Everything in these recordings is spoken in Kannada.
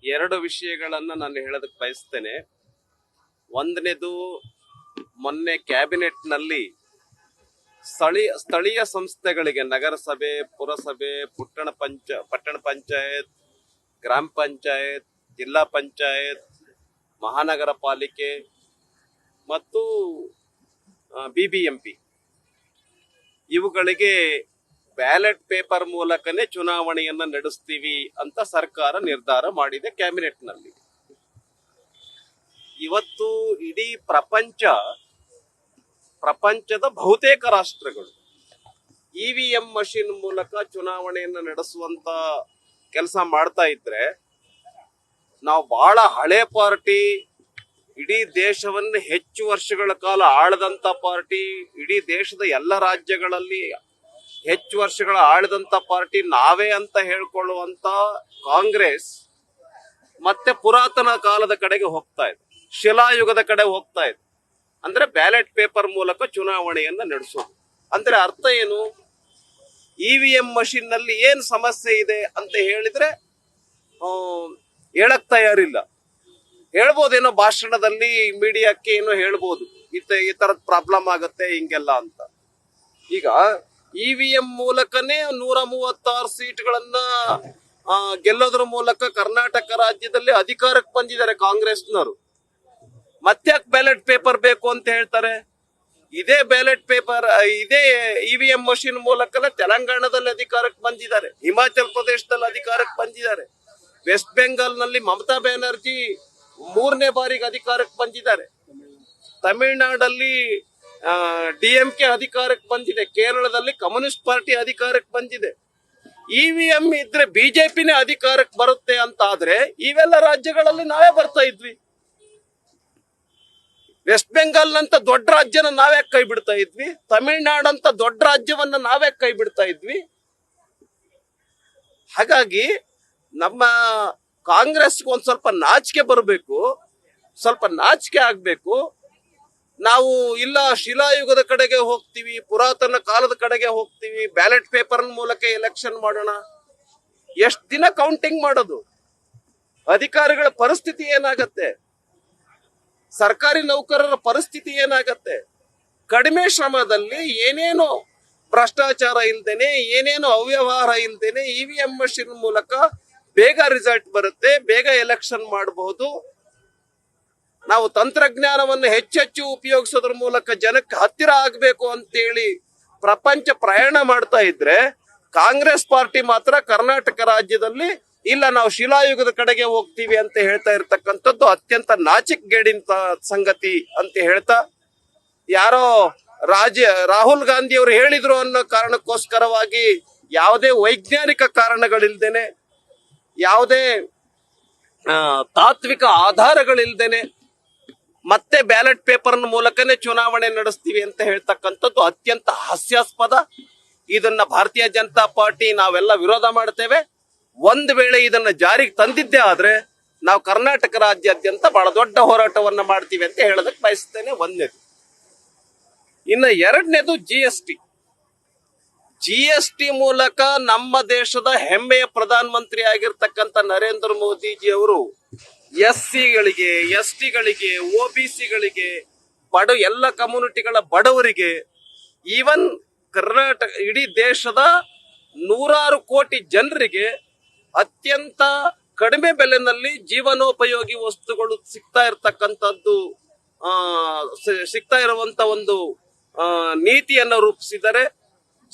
ಎರಡು ವಿಷಯಗಳನ್ನ ನಾನು ಹೇಳೋದಕ್ಕೆ ಬಯಸ್ತೇನೆ. ಒಂದನೇದು, ಮೊನ್ನೆ ಕ್ಯಾಬಿನೆಟ್ ನಲ್ಲಿ ಸ್ಥಳೀಯ ಸಂಸ್ಥೆಗಳಿಗೆ ನಗರಸಭೆ, ಪುರಸಭೆ, ಪಟ್ಟಣ ಪಂಚಾಯತ್, ಗ್ರಾಮ ಪಂಚಾಯತ್, ಜಿಲ್ಲಾ ಪಂಚಾಯತ್, ಮಹಾನಗರ ಪಾಲಿಕೆ ಮತ್ತು BBMP ಇವುಗಳಿಗೆ ಬ್ಯಾಲೆಟ್ ಪೇಪರ್ ಮೂಲಕನೇ ಚುನಾವಣೆಯನ್ನ ನಡೆಸ್ತೀವಿ ಅಂತ ಸರ್ಕಾರ ನಿರ್ಧಾರ ಮಾಡಿದೆ ಕ್ಯಾಬಿನೆಟ್ ನಲ್ಲಿ. ಇವತ್ತು ಇಡೀ ಪ್ರಪಂಚದ ಬಹುತೇಕ ರಾಷ್ಟ್ರಗಳು EVM ಮಷಿನ್ ಮೂಲಕ ಚುನಾವಣೆಯನ್ನ ನಡೆಸುವಂತ ಕೆಲಸ ಮಾಡ್ತಾ ಇದ್ರೆ, ನಾವು ಬಹಳ ಹಳೆ ಪಾರ್ಟಿ, ಇಡೀ ದೇಶವನ್ನು ಹೆಚ್ಚು ವರ್ಷಗಳ ಕಾಲ ಆಳದಂತ ಪಾರ್ಟಿ, ಇಡೀ ದೇಶದ ಎಲ್ಲ ರಾಜ್ಯಗಳಲ್ಲಿ ಹೆಚ್ಚು ವರ್ಷಗಳ ಆಳದಂತ ಪಾರ್ಟಿ ನಾವೇ ಅಂತ ಹೇಳ್ಕೊಳ್ಳುವಂತ ಕಾಂಗ್ರೆಸ್ ಮತ್ತೆ ಪುರಾತನ ಕಾಲದ ಕಡೆಗೆ ಹೋಗ್ತಾ ಇದೆ, ಶಿಲಾಯುಗದ ಕಡೆ ಹೋಗ್ತಾ ಇದೆ. ಅಂದ್ರೆ ಬ್ಯಾಲೆಟ್ ಪೇಪರ್ ಮೂಲಕ ಚುನಾವಣೆಯನ್ನ ನಡೆಸೋದು. ಅಂದ್ರೆ ಅರ್ಥ ಏನು? EVM ಮಷಿನ್ ನಲ್ಲಿ ಏನ್ ಸಮಸ್ಯೆ ಇದೆ ಅಂತ ಹೇಳಿದ್ರೆ ಹೇಳಕ್ ತಯಾರಿಲ್ಲ. ಹೇಳ್ಬೋದೇನೋ ಭಾಷಣದಲ್ಲಿ, ಮೀಡಿಯಾಕ್ಕೆ ಏನೋ ಹೇಳ್ಬೋದು, ಈ ತರದ ಪ್ರಾಬ್ಲಮ್ ಆಗತ್ತೆ ಹಿಂಗೆಲ್ಲ ಅಂತ. ಈಗ EVM ಮೂಲಕನೇ 136 ಸೀಟ್ಗಳನ್ನ ಗೆಲ್ಲೋದ್ರ ಮೂಲಕ ಕರ್ನಾಟಕ ರಾಜ್ಯದಲ್ಲಿ ಅಧಿಕಾರಕ್ಕೆ ಬಂದಿದ್ದಾರೆ ಕಾಂಗ್ರೆಸ್ನವರು. ಮತ್ತ್ಯಾಕ್ ಬ್ಯಾಲೆಟ್ ಪೇಪರ್ ಬೇಕು ಅಂತ ಹೇಳ್ತಾರೆ? ಇದೇ ಬ್ಯಾಲೆಟ್ ಪೇಪರ್, ಇದೇ EVM ಮಷಿನ್ ಮೂಲಕನೇ ತೆಲಂಗಾಣದಲ್ಲಿ ಅಧಿಕಾರಕ್ಕೆ ಬಂದಿದ್ದಾರೆ, ಹಿಮಾಚಲ್ ಪ್ರದೇಶದಲ್ಲಿ ಅಧಿಕಾರಕ್ಕೆ ಬಂದಿದ್ದಾರೆ, ವೆಸ್ಟ್ ಬೆಂಗಾಲ್ ನಲ್ಲಿ ಮಮತಾ ಬ್ಯಾನರ್ಜಿ 3ನೇ ಬಾರಿಗೆ ಅಧಿಕಾರಕ್ಕೆ ಬಂದಿದ್ದಾರೆ, ತಮಿಳುನಾಡಲ್ಲಿ DMK ಅಧಿಕಾರಕ್ಕೆ ಬಂದಿದೆ, ಕೇರಳದಲ್ಲಿ ಕಮ್ಯುನಿಸ್ಟ್ ಪಾರ್ಟಿ ಅಧಿಕಾರಕ್ಕೆ ಬಂದಿದೆ. EVM ಇದ್ರೆ ಬಿಜೆಪಿನೇ ಅಧಿಕಾರಕ್ಕೆ ಬರುತ್ತೆ ಅಂತ ಆದ್ರೆ ಇವೆಲ್ಲ ರಾಜ್ಯಗಳಲ್ಲಿ ನಾವೇ ಬರ್ತಾ ಇದ್ವಿ. ವೆಸ್ಟ್ ಬೆಂಗಾಲ್ ನಂತ ದೊಡ್ಡ ರಾಜ್ಯನ ನಾವೇ ಕೈ ಬಿಡ್ತಾ ಇದ್ವಿ, ತಮಿಳುನಾಡಂತ ದೊಡ್ಡ ರಾಜ್ಯವನ್ನ ನಾವೇ ಕೈ ಬಿಡ್ತಾ ಇದ್ವಿ. ಹಾಗಾಗಿ ನಮ್ಮ ಕಾಂಗ್ರೆಸ್ಗೆ ಒಂದ್ ಸ್ವಲ್ಪ ನಾಚಿಕೆ ಬರಬೇಕು, ಸ್ವಲ್ಪ ನಾಚಿಕೆ ಆಗ್ಬೇಕು. ನಾವು ಇಲ್ಲ ಶಿಲಾಯುಗದ ಕಡೆಗೆ ಹೋಗ್ತೀವಿ, ಪುರಾತನ ಕಾಲದ ಕಡೆಗೆ ಹೋಗ್ತೀವಿ, ಬ್ಯಾಲೆಟ್ ಪೇಪರ್ ಮೂಲಕ ಎಲೆಕ್ಷನ್ ಮಾಡೋಣ. ಎಷ್ಟ್ ದಿನ ಕೌಂಟಿಂಗ್ ಮಾಡೋದು? ಅಧಿಕಾರಿಗಳ ಪರಿಸ್ಥಿತಿ ಏನಾಗತ್ತೆ? ಸರ್ಕಾರಿ ನೌಕರರ ಪರಿಸ್ಥಿತಿ ಏನಾಗತ್ತೆ? ಕಡಿಮೆ ಶ್ರಮದಲ್ಲಿ ಏನೇನೋ ಭ್ರಷ್ಟಾಚಾರ ಇಲ್ದೇನೆ, ಏನೇನೋ ಅವ್ಯವಹಾರ ಇಲ್ದೇನೆ EVM ಮಷಿನ್ ಮೂಲಕ ಬೇಗ ರಿಸಲ್ಟ್ ಬರುತ್ತೆ, ಬೇಗ ಎಲೆಕ್ಷನ್ ಮಾಡಬಹುದು. ನಾವು ತಂತ್ರಜ್ಞಾನವನ್ನು ಹೆಚ್ಚೆಚ್ಚು ಉಪಯೋಗಿಸೋದ್ರ ಮೂಲಕ ಜನಕ್ಕೆ ಹತ್ತಿರ ಆಗ್ಬೇಕು ಅಂತೇಳಿ ಪ್ರಪಂಚ ಪ್ರಯಾಣ ಮಾಡ್ತಾ ಇದ್ರೆ, ಕಾಂಗ್ರೆಸ್ ಪಾರ್ಟಿ ಮಾತ್ರ ಕರ್ನಾಟಕ ರಾಜ್ಯದಲ್ಲಿ ಇಲ್ಲ ನಾವು ಶಿಲಾಯುಗದ ಕಡೆಗೆ ಹೋಗ್ತೀವಿ ಅಂತ ಹೇಳ್ತಾ ಇರ್ತಕ್ಕಂಥದ್ದು ಅತ್ಯಂತ ನಾಚಿಕೆಗೇಡಿನ ಸಂಗತಿ ಅಂತ ಹೇಳ್ತಾ, ಯಾರೋ ರಾಹುಲ್ ಗಾಂಧಿ ಅವರು ಹೇಳಿದ್ರು ಅನ್ನೋ ಕಾರಣಕ್ಕೋಸ್ಕರವಾಗಿ ಯಾವುದೇ ವೈಜ್ಞಾನಿಕ ಕಾರಣಗಳಿಲ್ದೇನೆ, ಯಾವುದೇ ತಾತ್ವಿಕ ಆಧಾರಗಳಿಲ್ದೇನೆ ಮತ್ತೆ ಬ್ಯಾಲೆಟ್ ಪೇಪರ್ ಮೂಲಕನೇ ಚುನಾವಣೆ ನಡೆಸ್ತೀವಿ ಅಂತ ಹೇಳ್ತಕ್ಕಂಥದ್ದು ಅತ್ಯಂತ ಹಾಸ್ಯಾಸ್ಪದ. ಇದನ್ನ ಭಾರತೀಯ ಜನತಾ ಪಾರ್ಟಿ ನಾವೆಲ್ಲ ವಿರೋಧ ಮಾಡ್ತೇವೆ. ಒಂದ್ ವೇಳೆ ಇದನ್ನ ಜಾರಿಗೆ ತಂದಿದ್ದೇ ಆದ್ರೆ ನಾವು ಕರ್ನಾಟಕ ರಾಜ್ಯಾದ್ಯಂತ ಬಹಳ ದೊಡ್ಡ ಹೋರಾಟವನ್ನ ಮಾಡ್ತೀವಿ ಅಂತ ಹೇಳೋದಕ್ಕೆ ಬಯಸ್ತೇನೆ. ಒಂದನೇದು. ಇನ್ನು ಎರಡನೇದು GST ಮೂಲಕ ನಮ್ಮ ದೇಶದ ಹೆಮ್ಮೆಯ ಪ್ರಧಾನ ಮಂತ್ರಿ ಆಗಿರ್ತಕ್ಕಂಥ ನರೇಂದ್ರ ಮೋದಿಜಿ ಅವರು SCಗಳಿಗೆ, STಗಳಿಗೆ, OBCಗಳಿಗೆ, ಎಲ್ಲ ಕಮ್ಯುನಿಟಿಗಳ ಬಡವರಿಗೆ, ಈವನ್ ಕರ್ನಾಟಕ ಇಡೀ ದೇಶದ 100 ಕೋಟಿ ಜನರಿಗೆ ಅತ್ಯಂತ ಕಡಿಮೆ ಬೆಲೆನಲ್ಲಿ ಜೀವನೋಪಯೋಗಿ ವಸ್ತುಗಳು ಸಿಗ್ತಾ ಇರುವಂತ ಒಂದು ನೀತಿಯನ್ನು ರೂಪಿಸಿದ್ದಾರೆ.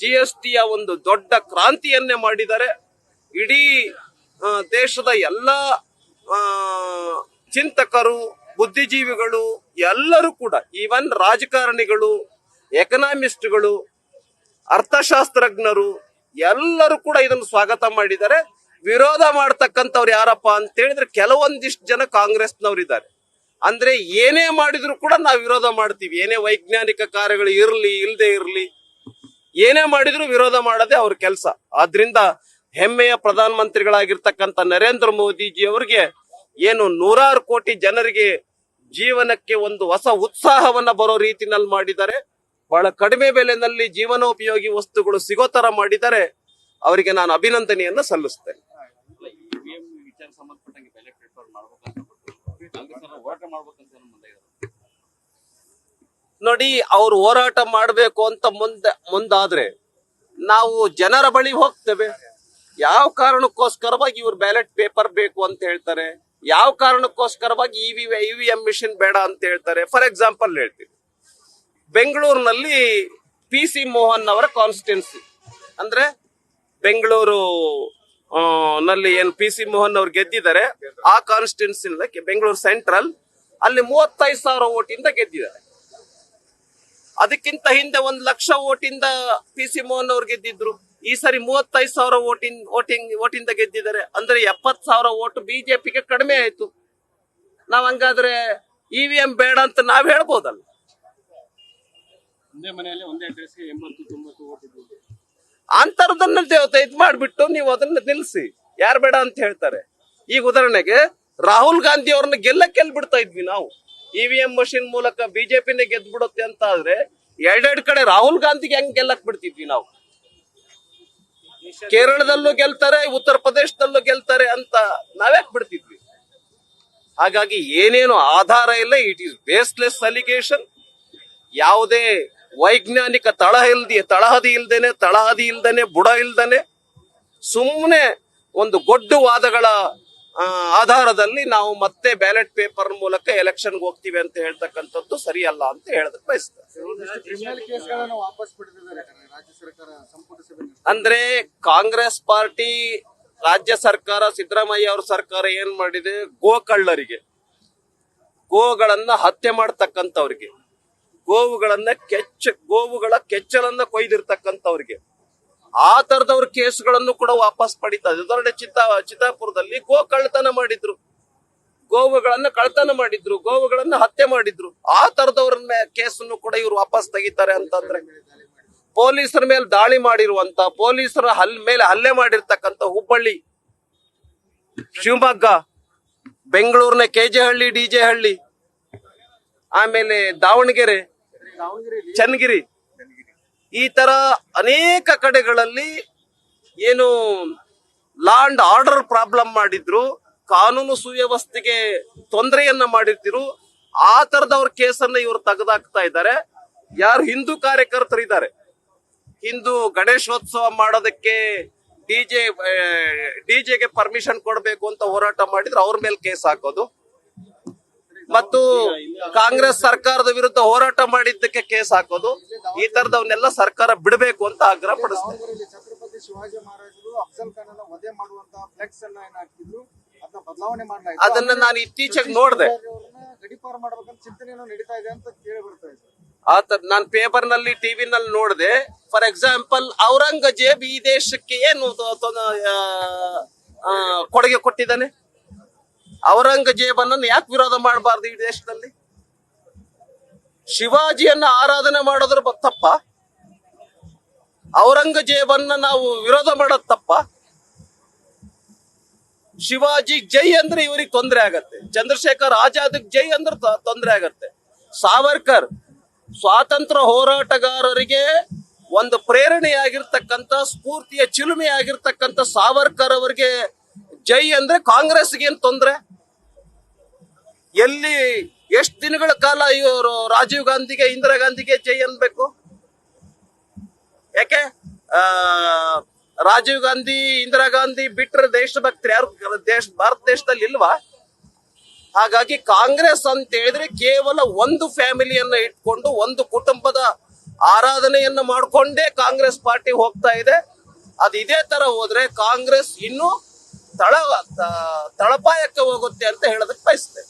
GSTಯ ಒಂದು ದೊಡ್ಡ ಕ್ರಾಂತಿಯನ್ನೇ ಮಾಡಿದ್ದಾರೆ. ಇಡೀ ದೇಶದ ಎಲ್ಲ ಚಿಂತಕರು, ಬುದ್ಧಿಜೀವಿಗಳು ಎಲ್ಲರೂ ಕೂಡ, ಈವನ್ ರಾಜಕಾರಣಿಗಳು, ಎಕನಾಮಿಸ್ಟ್ಗಳು, ಅರ್ಥಶಾಸ್ತ್ರಜ್ಞರು ಎಲ್ಲರೂ ಕೂಡ ಇದನ್ನು ಸ್ವಾಗತ ಮಾಡಿದ್ದಾರೆ. ವಿರೋಧ ಮಾಡ್ತಕ್ಕಂಥವ್ರು ಯಾರಪ್ಪ ಅಂತ ಹೇಳಿದ್ರೆ ಕೆಲವೊಂದಿಷ್ಟು ಜನ ಕಾಂಗ್ರೆಸ್ನವ್ರಿದ್ದಾರೆ. ಅಂದ್ರೆ ಏನೇ ಮಾಡಿದ್ರು ಕೂಡ ನಾವು ವಿರೋಧ ಮಾಡ್ತೀವಿ, ಏನೇ ವೈಜ್ಞಾನಿಕ ಕಾರ್ಯಗಳು ಇರ್ಲಿ ಇಲ್ಲದೆ ಇರ್ಲಿ, ಏನೇ ಮಾಡಿದ್ರು ವಿರೋಧ ಮಾಡೋದೇ ಅವ್ರ ಕೆಲಸ. ಆದ್ರಿಂದ ಹೆಮ್ಮೆಯ ಪ್ರಧಾನ ಮಂತ್ರಿಗಳಾಗಿರ್ತಕ್ಕಂಥ ನರೇಂದ್ರ ಮೋದಿಜಿ ಅವರಿಗೆ ಏನು 100 ಕೋಟಿ ಜನರಿಗೆ ಜೀವನಕ್ಕೆ ಒಂದು ಹೊಸ ಉತ್ಸಾಹವನ್ನ ಬರೋ ರೀತಿನಲ್ಲಿ ಮಾಡಿದ್ದಾರೆ. ಬಹಳ ಕಡಿಮೆ ಬೆಲೆಯಲ್ಲಿ ಜೀವನೋಪಯೋಗಿ ವಸ್ತುಗಳು ಸಿಗೋ ತರ ಮಾಡಿದ್ದಾರೆ. ಅವರಿಗೆ ನಾನು ಅಭಿನಂದನೆಯನ್ನ ಸಲ್ಲಿಸ್ತೇನೆ. ವಿಚಾರ ಸಂಬಂಧಪಟ್ಟಂಗೆ ಬ್ಯಾಲೆಟ್ ಪೇಪರ್ ಮಾಡ್ಬೇಕಂತ ಕಾಂಗ್ರೆಸ್ ಅವರು ಹೋರಾಟ ಮಾಡ್ಬೇಕಂತ ಮುಂದೆ ಇದ್ದಾರೆ. ನೋಡಿ, ಅವ್ರು ಹೋರಾಟ ಮಾಡಬೇಕು ಅಂತ ಮುಂದಾದ್ರೆ ನಾವು ಜನರ ಬಳಿ ಹೋಗ್ತೇವೆ. ಯಾವ ಕಾರಣಕ್ಕೋಸ್ಕರವಾಗಿ ಇವ್ರು ಬ್ಯಾಲೆಟ್ ಪೇಪರ್ ಬೇಕು ಅಂತ ಹೇಳ್ತಾರೆ, ಯಾವ ಕಾರಣಕ್ಕೋಸ್ಕರವಾಗಿ ಇವಿಎಂ ಮಿಷಿನ್ ಬೇಡ ಅಂತ ಹೇಳ್ತಾರೆ. ಫಾರ್ ಎಕ್ಸಾಂಪಲ್ ಹೇಳ್ತೀನಿ, ಬೆಂಗಳೂರಿನಲ್ಲಿ PC ಮೋಹನ್ ಅವರ ಕಾನ್ಸ್ಟಿಟ್ಯೂನ್ಸಿ ಅಂದ್ರೆ ಬೆಂಗಳೂರು ನಲ್ಲಿ ಏನು PC ಮೋಹನ್ ಅವ್ರು ಗೆದ್ದಿದ್ದಾರೆ, ಆ ಕಾನ್ಸ್ಟಿಟ್ಯೂನ್ಸಿ ಬೆಂಗಳೂರು ಸೆಂಟ್ರಲ್ ಅಲ್ಲಿ 35,000 ಓಟಿಂದ ಗೆದ್ದಿದ್ದಾರೆ. ಅದಕ್ಕಿಂತ ಹಿಂದೆ 1,00,000 ಓಟಿಂದ PC ಮೋಹನ್ ಅವ್ರು ಗೆದ್ದಿದ್ರು. ಈ ಸರಿ 35,000 ಓಟಿಂದ ಗೆದ್ದಿದ್ದಾರೆ. ಅಂದ್ರೆ 70,000 ಓಟು ಬಿಜೆಪಿಗೆ ಕಡಿಮೆ ಆಯ್ತು. ನಾವ್ ಹಂಗಾದ್ರೆ ಇವಿಎಂ ಬೇಡ ಅಂತ ನಾವ್ ಹೇಳ್ಬೋದಲ್ಲ. ಒಂದೇ ಮನೆಯಲ್ಲಿ ಒಂದೇ ಅಡ್ರೆಸ್ಗೆ 80-90 ಓಟ್ ಇದ್ವು. ಅಂತರದನ್ನ ಇದ್ ಮಾಡ್ಬಿಟ್ಟು ನೀವು ಅದನ್ನ ನಿಲ್ಸಿ. ಯಾರು ಬೇಡ ಅಂತ ಹೇಳ್ತಾರೆ? ಈಗ ಉದಾಹರಣೆಗೆ ರಾಹುಲ್ ಗಾಂಧಿ ಅವ್ರನ್ನ ಗೆಲ್ಲಕ್ಕೆ ಬಿಡ್ತಾ ಇದ್ವಿ ನಾವು. ಇವಿಎಂ ಮಷಿನ್ ಮೂಲಕ ಬಿಜೆಪಿನೇ ಗೆದ್ದು ಬಿಡುತ್ತೆ ಅಂತ ಆದ್ರೆ ಎರಡೆರಡು ಕಡೆ ರಾಹುಲ್ ಗಾಂಧಿಗೆ ಹೆಂಗ್ ಗೆಲ್ಲಕ್ ಬಿಡ್ತಿದ್ವಿ ನಾವು? ಕೇರಳದಲ್ಲೂ ಗೆಲ್ತಾರೆ, ಉತ್ತರ ಪ್ರದೇಶದಲ್ಲೂ ಗೆಲ್ತಾರೆ ಅಂತ ನಾವ್ಯಾಕ್ ಬಿಡ್ತಿದ್ವಿ? ಹಾಗಾಗಿ ಏನೇನು ಆಧಾರ ಇಲ್ಲ. It is baseless allegation. ಯಾವುದೇ ವೈಜ್ಞಾನಿಕ ತಳಹದಿ ಇಲ್ದೇನೆ ಬುಡ ಇಲ್ದೇನೆ ಸುಮ್ಮನೆ ಒಂದು ಗೊಡ್ಡು ವಾದಗಳ ಆಧಾರದಲ್ಲಿ ನಾವು ಮತ್ತೆ ಬ್ಯಾಲೆಟ್ ಪೇಪರ್ ಮೂಲಕ ಎಲೆಕ್ಷನ್ಗೆ ಹೋಗ್ತೀವಿ ಅಂತ ಹೇಳ್ತಕ್ಕಂಥದ್ದು ಸರಿಯಲ್ಲ ಅಂತ ಹೇಳದಕ್ಕೆ ಬಯಸ್ತೇನೆ. ಅಂದ್ರೆ ಕಾಂಗ್ರೆಸ್ ಪಾರ್ಟಿ, ರಾಜ್ಯ ಸರ್ಕಾರ, ಸಿದ್ದರಾಮಯ್ಯ ಅವ್ರ ಸರ್ಕಾರ ಏನ್ ಮಾಡಿದೆ? ಗೋಕಳ್ಳರಿಗೆ, ಗೋಗಳನ್ನ ಹತ್ಯೆ ಮಾಡ್ತಕ್ಕಂಥವ್ರಿಗೆ, ಗೋವುಗಳ ಕೆಚ್ಚಲನ್ನ ಕೊಯ್ದಿರ್ತಕ್ಕಂಥವ್ರಿಗೆ, ಆ ತರದವ್ರ ಕೇಸ್ಗಳನ್ನು ಕೂಡ ವಾಪಸ್ ಪಡಿತಾ ಇದೆ. ಉದಾಹರಣೆ ಚಿತ್ತಾಪುರದಲ್ಲಿ ಕಳ್ಳತನ ಮಾಡಿದ್ರು, ಗೋವುಗಳನ್ನ ಕಳ್ಳತನ ಮಾಡಿದ್ರು, ಗೋವುಗಳನ್ನ ಹತ್ಯೆ ಮಾಡಿದ್ರು. ಆ ತರದವ್ರ ಕೇಸನ್ನು ಕೂಡ ಇವ್ರು ವಾಪಸ್ ತೆಗಿತಾರೆ ಅಂತಂದ್ರೆ, ಪೊಲೀಸರ ಮೇಲೆ ದಾಳಿ ಮಾಡಿರುವಂತ, ಪೊಲೀಸರ ಮೇಲೆ ಹಲ್ಲೆ ಮಾಡಿರ್ತಕ್ಕಂಥ ಹುಬ್ಬಳ್ಳಿ, ಶಿವಮೊಗ್ಗ, ಬೆಂಗಳೂರಿನ ಕೆಜೆಹಳ್ಳಿ, ಡಿಜೆಹಳ್ಳಿ, ಆಮೇಲೆ ದಾವಣಗೆರೆ, ಚನ್ನಗಿರಿ, ಈ ತರ ಅನೇಕ ಕಡೆಗಳಲ್ಲಿ ಏನು ಲಾ ಅಂಡ್ ಆರ್ಡರ್ ಪ್ರಾಬ್ಲಮ್ ಮಾಡಿದ್ರು, ಕಾನೂನು ಸುವ್ಯವಸ್ಥೆಗೆ ತೊಂದರೆಯನ್ನ ಮಾಡಿರ್ತಿರು. ಆ ತರದವ್ರ ಕೇಸನ್ನ ಇವರು ತೆಗೆದಾಕ್ತಾ ಇದ್ದಾರೆ. ಯಾರು ಹಿಂದೂ ಕಾರ್ಯಕರ್ತರಿದ್ದಾರೆ, ಹಿಂದೂ ಗಣೇಶೋತ್ಸವ ಮಾಡೋದಕ್ಕೆ ಡಿಜೆಗೆ ಪರ್ಮಿಷನ್ ಕೊಡಬೇಕು ಅಂತ ಹೋರಾಟ ಮಾಡಿದ್ರೆ ಅವ್ರ ಮೇಲೆ ಕೇಸ್ ಹಾಕೋದು, ಮತ್ತು ಕಾಂಗ್ರೆಸ್ ಸರ್ಕಾರದ ವಿರುದ್ಧ ಹೋರಾಟ ಮಾಡಿದ್ದಕ್ಕೆ ಕೇಸ್ ಹಾಕೋದು, ಈ ತರದವನ್ನೆಲ್ಲ ಸರ್ಕಾರ ಬಿಡಬೇಕು ಅಂತ ಆಗ್ರಹ ಪಡಿಸ್ತೇನೆ. ಛತ್ರಪತಿ ಶಿವಾಜಿ ಮಹಾರಾಜರು ಅಫ್ಜಲ್ ಖಾನ್ ವಧೆ ಮಾಡುವಂತಹ ಫ್ಲೆಕ್ಸ್ ಅನ್ನ ಏನ್ ಹಾಕಿದ್ರು, ಅದನ್ನ ಬದಲಾವಣೆ ಮಾಡಲಾಯಿತು. ಅದನ್ನ ನಾನು ಇತ್ತೀಚೆಗೆ ನೋಡಿದೆ. ಗಡಿಪಾರು ಮಾಡ್ಬೇಕಂತ ಚಿಂತನೆ ನಡೀತಾ ಇದೆ ಅಂತ ಕೇಳಿ ಬರ್ತಾ ಇದೆ. ನಾನು ಪೇಪರ್ ನಲ್ಲಿ, ಟಿವಿ ನಲ್ಲಿ ನೋಡಿದೆ. ಫಾರ್ ಎಕ್ಸಾಂಪಲ್, ಔರಂಗಜೇಬ್ ಈ ದೇಶಕ್ಕೆ ಏನು ಕೊಡುಗೆ ಕೊಟ್ಟಿದ್ದಾನೆ? ಔರಂಗಜೇಬನನ್ನು ಯಾಕೆ ವಿರೋಧ ಮಾಡಬಾರ್ದು ಈ ದೇಶದಲ್ಲಿ? ಶಿವಾಜಿಯನ್ನ ಆರಾಧನೆ ಮಾಡೋದ್ರ ತಪ್ಪ? ಔರಂಗಜೇಬನ್ನ ನಾವು ವಿರೋಧ ಮಾಡೋದ್ ತಪ್ಪ? ಶಿವಾಜಿ ಜೈ ಅಂದ್ರೆ ಇವರಿಗೆ ತೊಂದರೆ ಆಗತ್ತೆ, ಚಂದ್ರಶೇಖರ್ ಆಜಾದ್ ಜೈ ಅಂದ್ರೆ ತೊಂದರೆ ಆಗತ್ತೆ. ಸಾವರ್ಕರ್ ಸ್ವಾತಂತ್ರ್ಯ ಹೋರಾಟಗಾರರಿಗೆ ಒಂದು ಪ್ರೇರಣೆಯಾಗಿರ್ತಕ್ಕಂಥ, ಸ್ಫೂರ್ತಿಯ ಚಿಲುಮೆಯಾಗಿರ್ತಕ್ಕಂಥ ಸಾವರ್ಕರ್ ಅವರಿಗೆ ಜೈ ಅಂದ್ರೆ ಕಾಂಗ್ರೆಸ್ಗೆ ಏನ್ ತೊಂದರೆ? ಎಲ್ಲಿ ಎಷ್ಟು ದಿನಗಳ ಕಾಲ ಇವರು ರಾಜೀವ್ ಗಾಂಧಿಗೆ, ಇಂದಿರಾ ಗಾಂಧಿಗೆ ಜೈ ಅನ್ಬೇಕು? ಯಾಕೆ ರಾಜೀವ್ ಗಾಂಧಿ, ಇಂದಿರಾ ಗಾಂಧಿ ಬಿಟ್ಟರೆ ದೇಶಭಕ್ತರು ಯಾರು ಭಾರತ ದೇಶದಲ್ಲಿ ಇಲ್ವಾ? ಹಾಗಾಗಿ ಕಾಂಗ್ರೆಸ್ ಅಂತ ಹೇಳಿದ್ರೆ ಕೇವಲ ಒಂದು ಫ್ಯಾಮಿಲಿಯನ್ನ ಇಟ್ಕೊಂಡು, ಒಂದು ಕುಟುಂಬದ ಆರಾಧನೆಯನ್ನ ಮಾಡ್ಕೊಂಡೇ ಕಾಂಗ್ರೆಸ್ ಪಾರ್ಟಿ ಹೋಗ್ತಾ ಇದೆ. ಅದು ಇದೇ ತರ ಹೋದ್ರೆ ಕಾಂಗ್ರೆಸ್ ಇನ್ನೂ ತಳಪಾಯಕ್ಕೆ ಹೋಗುತ್ತೆ ಅಂತ ಹೇಳೋದಕ್ಕೆ ಬಯಸ್ತೇನೆ.